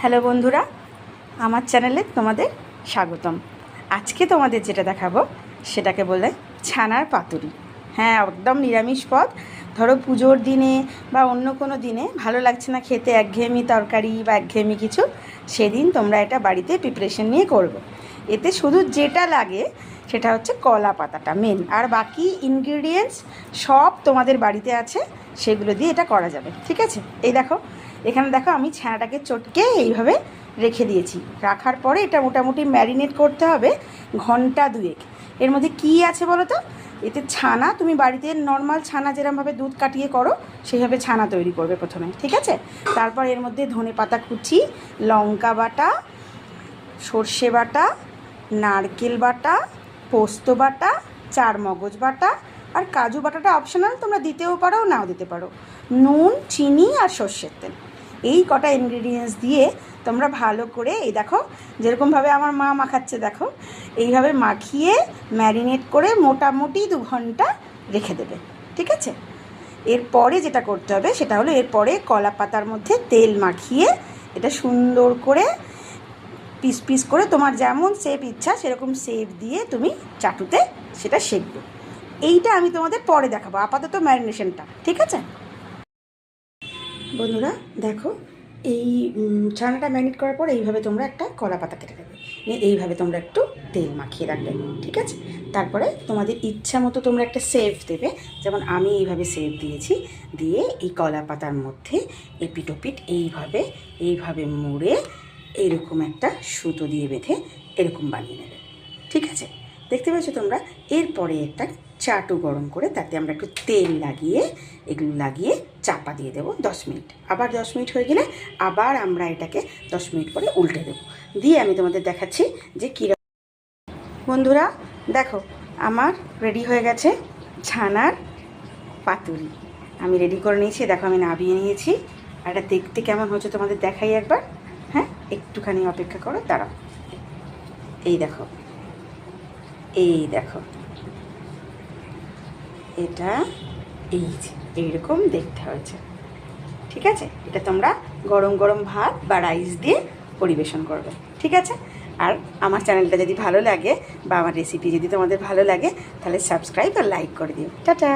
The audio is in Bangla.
হ্যালো বন্ধুরা, আমার চ্যানেলে তোমাদের স্বাগতম। আজকে তোমাদের যেটা দেখাবো সেটাকে বলে ছানার পাতুরি। হ্যাঁ, একদম নিরামিষ পদ। ধরো পুজোর দিনে বা অন্য কোনো দিনে ভালো লাগছে না খেতে, একঘেয়েমি তরকারি বা একঘেয়েমি কিছু, সেদিন তোমরা এটা বাড়িতে প্রিপারেশন নিয়ে করবে। এতে শুধু যেটা লাগে সেটা হচ্ছে কলা পাতাটা মেন, আর বাকি ইনগ্রিডিয়েন্টস সব তোমাদের বাড়িতে আছে, সেগুলো দিয়ে এটা করা যাবে। ঠিক আছে, এই দেখো, এখানে দেখো আমি ছানাটাকে চটকে এইভাবে রেখে দিয়েছি। রাখার পরে এটা মোটামুটি ম্যারিনেট করতে হবে ঘন্টা দুয়েক। এর মধ্যে কি আছে বলো তো? এতে ছানা, তুমি বাড়িতে নর্মাল ছানা যেরকমভাবে দুধ কাটিয়ে করো সেইভাবে ছানা তৈরি করবে প্রথমে, ঠিক আছে? তারপর এর মধ্যে ধনে পাতা কুচি, লঙ্কা বাটা, সর্ষে বাটা, নারকেল বাটা, পোস্ত বাটা, চার মগজ বাটা, আর কাজু বাটাটা অপশনাল, তোমরা দিতেও পারো নাও দিতে পারো, নুন, চিনি আর সর্ষের তেল, এই কটা ইনগ্রিডিয়েন্টস দিয়ে তোমরা ভালো করে, এই দেখো যেরকমভাবে আমার মা মাখাচ্ছে, দেখো এইভাবে মাখিয়ে ম্যারিনেট করে মোটামুটি 2 ঘন্টা রেখে দেবে। ঠিক আছে, এরপরে যেটা করতে হবে সেটা হলো, এরপরে কলা পাতার মধ্যে তেল মাখিয়ে এটা সুন্দর করে পিস পিস করে তোমার যেমন শেপ ইচ্ছা সেরকম শেপ দিয়ে তুমি চাটুতে সেটা সেঁকবে। এইটা আমি তোমাদের পরে দেখাবো, আপাতত ম্যারিনেশনটা। ঠিক আছে বন্ধুরা, দেখো এই ছানাটা ম্যারিনেট করার পর এইভাবে তোমরা একটা কলা পাতা কেটে দেবে, এইভাবে তোমরা একটু তেল মাখিয়ে রাখবে। ঠিক আছে, তারপরে তোমাদের ইচ্ছা মতো তোমরা একটা শেপ দেবে, যেমন আমি এইভাবে শেপ দিয়েছি। দিয়ে এই কলা পাতার মধ্যে এপিটোপিট এইভাবে এইভাবে মুড়ে এরকম একটা সুতো দিয়ে বেঁধে এরকম বানিয়ে নেবে। ঠিক আছে, দেখতে পাচ্ছ তোমরা? এরপরে একটা চাটু গরম করে তাতে আমরা একটু তেল লাগিয়ে এগুলো লাগিয়ে চাপা দিয়ে দেবো 10 মিনিট। আবার 10 মিনিট হয়ে গেলে আবার আমরা এটাকে 10 মিনিট পরে উল্টে দেবো। দিয়ে আমি তোমাদের দেখাচ্ছি যে কী। বন্ধুরা দেখো, আমার রেডি হয়ে গেছে ছানার পাতুরি। আমি রেডি করে নিয়েছি, দেখো আমি নামিয়ে নিয়েছি। আর এটা দেখতে কেমন হচ্ছে তোমাদের দেখাই একবার। হ্যাঁ, একটুখানি অপেক্ষা করো, দাঁড়াও। এই দেখো, এই দেখো, এটা এইরকম দেখতে হয়েছে। ঠিক আছে, এটা তোমরা গরম গরম ভাত বা রাইস দিয়ে পরিবেশন করবে। ঠিক আছে, আর আমার চ্যানেলটা যদি ভালো লাগে বা আমার রেসিপি যদি তোমাদের ভালো লাগে তাহলে সাবস্ক্রাইব আর লাইক করে দিও। টাটা।